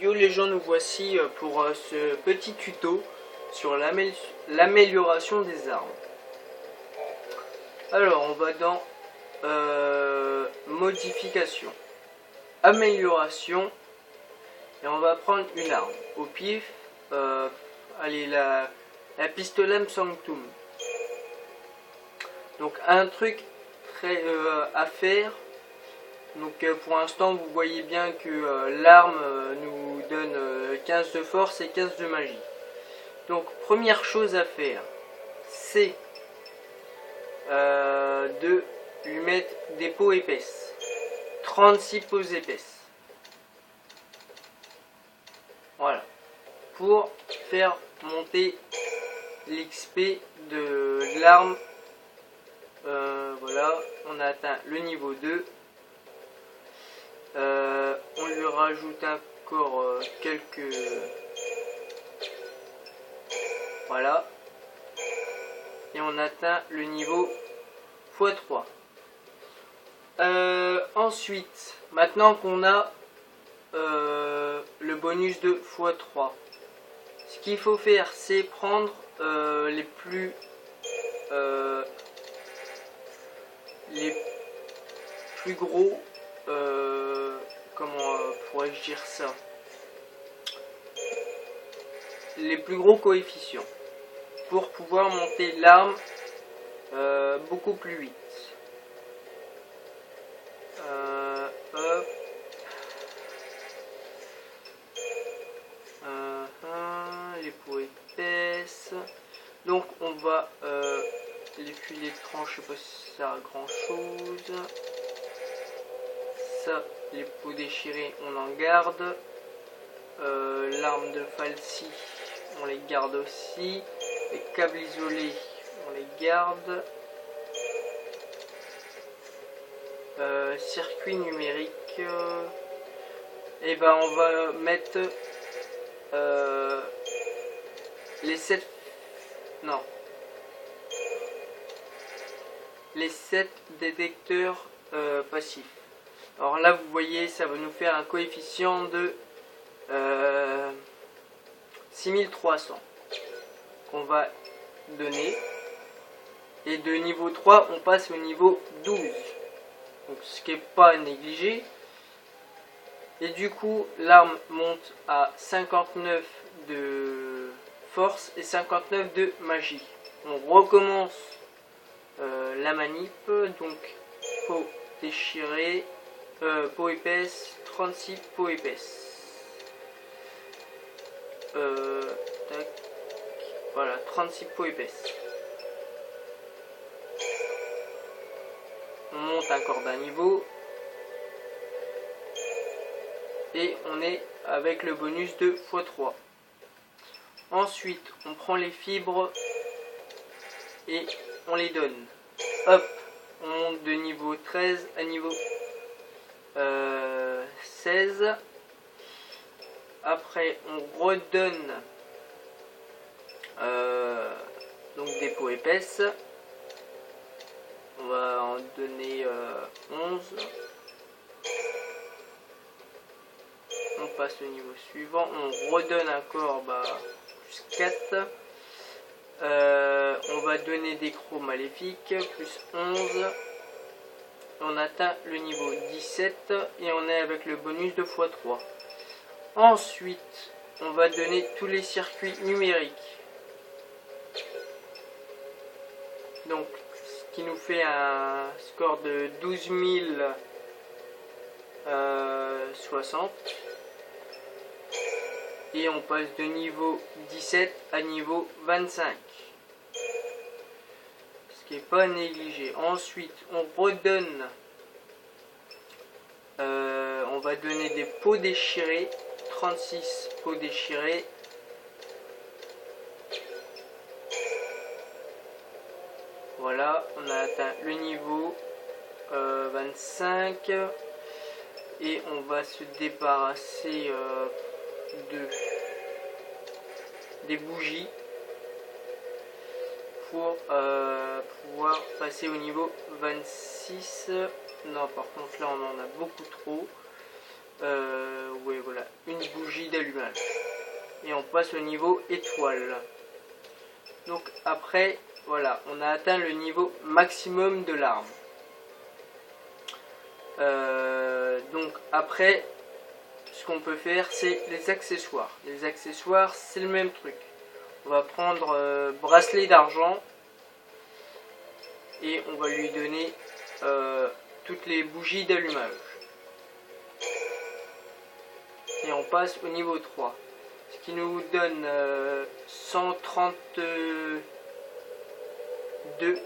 Yo les gens, nous voici pour ce petit tuto sur l'amélioration des armes. Alors on va dans modification, amélioration, et on va prendre une arme au pif. Allez, la Pistolem Sanctum. Donc un truc très à faire. Donc pour l'instant vous voyez bien que l'arme nous donne 15 de force et 15 de magie. Donc première chose à faire, c'est de lui mettre des peaux épaisses. 36 peaux épaisses. Voilà. Pour faire monter l'XP de l'arme. Voilà, on a atteint le niveau 2. On lui rajoute encore quelques... Voilà. Et on atteint le niveau x3. Ensuite, maintenant qu'on a le bonus de x3, ce qu'il faut faire, c'est prendre les plus gros, comment pourrais-je dire ça, les plus gros coefficients pour pouvoir monter l'arme beaucoup plus vite. Hop. Les peaux épaisses. Donc on va les filets de tranche, je sais pas si ça sert à grand chose. Ça, les peaux déchirées, on en garde. L'arme de falsi, on les garde aussi. Les câbles isolés, on les garde. Circuit numérique, et ben on va mettre les 7 détecteurs passifs. Alors là vous voyez, ça va nous faire un coefficient de 6300 qu'on va donner, et de niveau 3 on passe au niveau 12, donc ce qui n'est pas à négliger. Et du coup l'arme monte à 59 de force et 59 de magie. On recommence la manip. Donc peau déchirée, peau épaisse, 36 peaux épaisses. Tac, voilà, 36 peaux épaisses. On monte encore d'un niveau. Et on est avec le bonus de x3. Ensuite, on prend les fibres et on les donne. Hop, on monte de niveau 13 à niveau 16. Après, on redonne donc des peaux épaisses. On va en donner 11. On passe au niveau suivant, on redonne encore plus 4. On va donner des crocs maléfiques, plus 11. On atteint le niveau 17 et on est avec le bonus de x3. Ensuite, on va donner tous les circuits numériques. Donc, ce qui nous fait un score de 12 060. Et on passe de niveau 17 à niveau 25. Ce qui n'est pas négligé. Ensuite, on redonne. On va donner des peaux déchirées. 36 peaux déchirées. Voilà, on a atteint le niveau 25. Et on va se débarrasser des bougies pour pouvoir passer au niveau 26. Non, par contre là on en a beaucoup trop. ouais, voilà, une bougie d'allumage. Et on passe au niveau étoile. Donc après, voilà, on a atteint le niveau maximum de l'arme. Donc après, ce qu'on peut faire, c'est les accessoires. Les accessoires, c'est le même truc. On va prendre bracelet d'argent et on va lui donner toutes les bougies d'allumage. Et on passe au niveau 3. Ce qui nous donne 132 de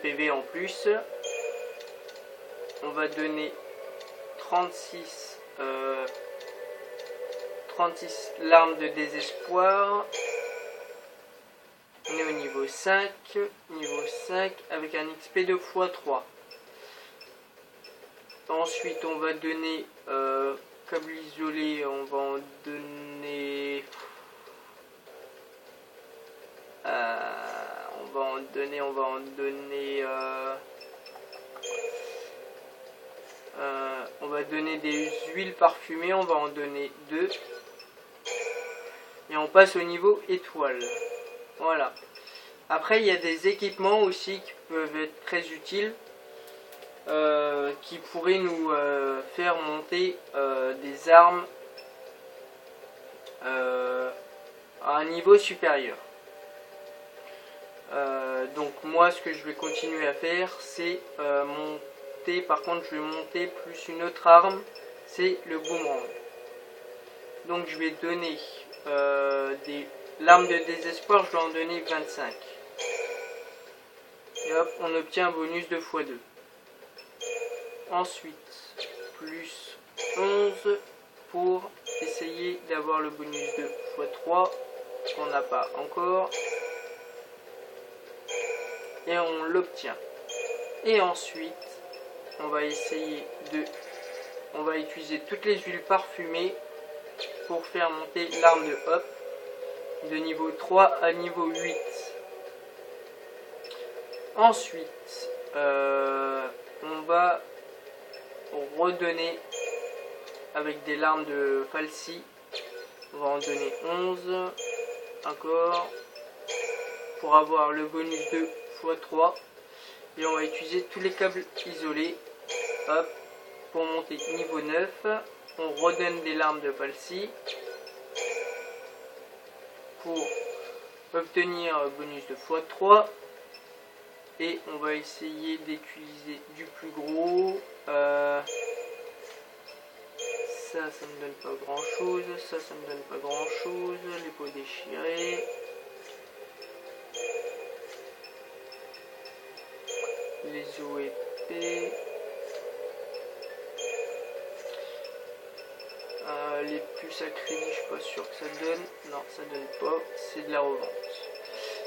PV en plus. On va donner 36 larmes de désespoir. On est au niveau 5. Niveau 5 avec un XP de x3. Ensuite on va donner câble isolé, on va en donner on va donner des huiles parfumées, on va en donner 2. Et on passe au niveau étoile. Voilà. Après il y a des équipements aussi qui peuvent être très utiles. Qui pourrait nous faire monter des armes à un niveau supérieur. Donc moi ce que je vais continuer à faire, c'est monter, par contre je vais monter plus une autre arme, c'est le boomerang. Donc je vais donner des larmes de désespoir, je vais en donner 25. Et hop, on obtient un bonus de x2. Ensuite, plus 11 pour essayer d'avoir le bonus de x3 qu'on n'a pas encore. Et on l'obtient. Et ensuite, on va essayer on va utiliser toutes les huiles parfumées pour faire monter l'arme de hop de niveau 3 à niveau 8. Ensuite, on va redonner avec des larmes de falsi. On va en donner 11 encore pour avoir le bonus de x3. Et on va utiliser tous les câbles isolés, hop, pour monter niveau 9. On redonne des larmes de falsi pour obtenir un bonus de x3. Et on va essayer d'utiliser du plus gros. Ça me donne pas grand chose. Ça me donne pas grand chose. Les peaux déchirées. Les os épais. Les puces à crédit, je suis pas sûr que ça donne. Non, ça donne pas. C'est de la revente.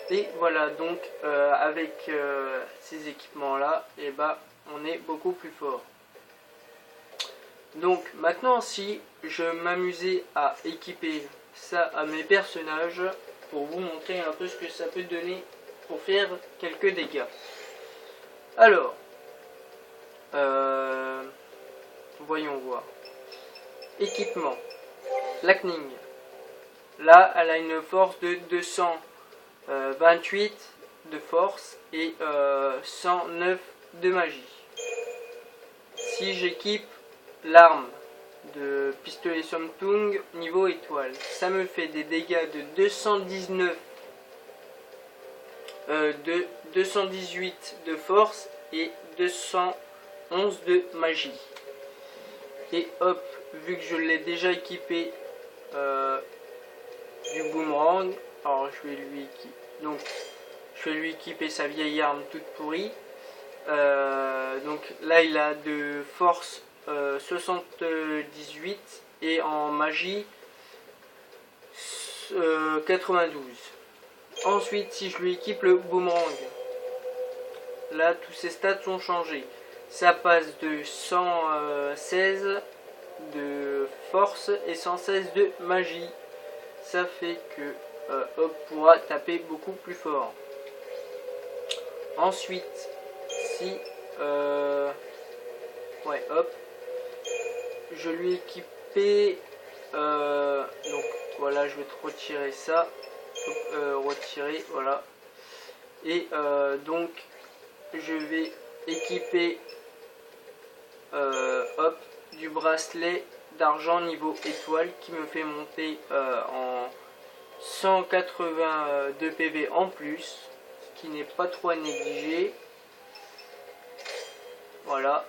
Et voilà, donc avec ces équipements là, et bah, on est beaucoup plus fort. Donc maintenant, si je m'amusais à équiper ça à mes personnages pour vous montrer un peu ce que ça peut donner pour faire quelques dégâts. Alors, voyons voir. Équipement. Lightning. Là, elle a une force de 228 de force et 109 de magie. Si j'équipe l'arme de pistolet Somtung niveau étoile, ça me fait des dégâts de 218 de force et 211 de magie. Et hop, vu que je l'ai déjà équipé du boomerang, alors je vais lui équiper. Donc je vais lui équiper sa vieille arme toute pourrie. Donc là il a de force 78 et en magie 92. Ensuite, si je lui équipe le boomerang, là tous ses stats sont changés. Ça passe de 116 de force et 116 de magie. Ça fait que Hop pourra taper beaucoup plus fort. Ensuite, si ouais, hop, je lui ai équipé, donc voilà, je vais te retirer ça, retirer, voilà, et donc je vais équiper hop, du bracelet d'argent niveau étoile qui me fait monter en 182 PV en plus, ce qui n'est pas trop à négliger. Voilà.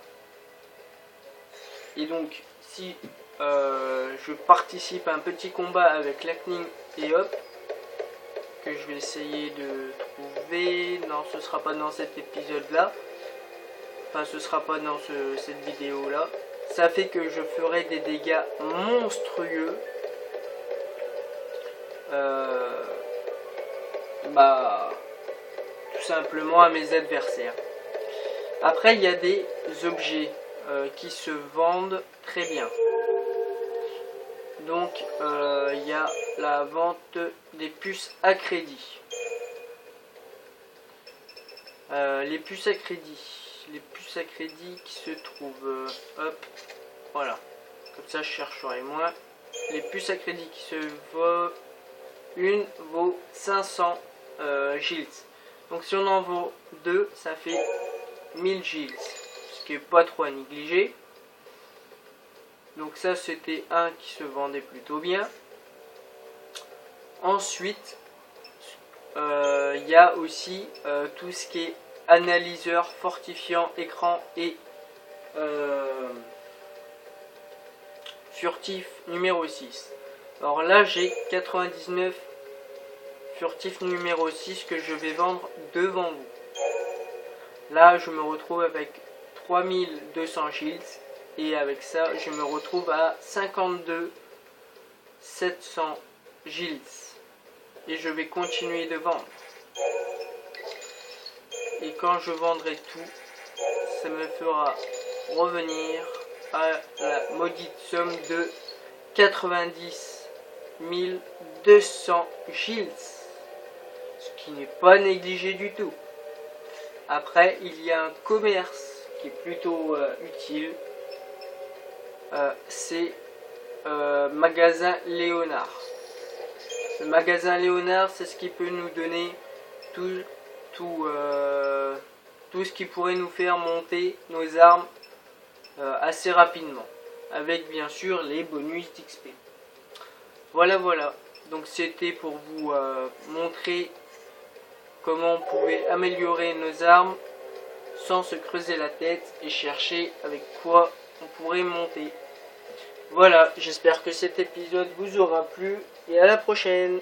Et donc si je participe à un petit combat avec Lightning et hop, que je vais essayer de trouver, non ce sera pas dans cet épisode là, enfin ce sera pas dans cette vidéo là, ça fait que je ferai des dégâts monstrueux, tout simplement à mes adversaires. Après il y a des objets qui se vendent très bien. Donc il y a la vente des puces à crédit. Les puces à crédit qui se trouvent, hop, voilà, comme ça je chercherai moins. Les puces à crédit qui se vaut, une vaut 500 gilts. Donc si on en vaut 2, ça fait 1000 gilts, ce qui est pas trop à négliger. Donc ça c'était un qui se vendait plutôt bien. Ensuite il y a aussi tout ce qui est analyseur, fortifiant, écran et furtif numéro 6. Alors là j'ai 99 furtif numéro 6 que je vais vendre devant vous. Là je me retrouve avec 3200 shields et avec ça je me retrouve à 52 700 shields et je vais continuer de vendre. Et quand je vendrai tout, ça me fera revenir à la maudite somme de 90 200 shields, ce qui n'est pas négligé du tout. Après, il y a un commerce qui est plutôt utile, c'est magasin Léonard. Le magasin Léonard, c'est ce qui peut nous donner tout ce qui pourrait nous faire monter nos armes assez rapidement, avec bien sûr les bonus d'XP. Voilà, donc c'était pour vous montrer comment on pouvait améliorer nos armes sans se creuser la tête et chercher avec quoi on pourrait monter. Voilà, j'espère que cet épisode vous aura plu et à la prochaine.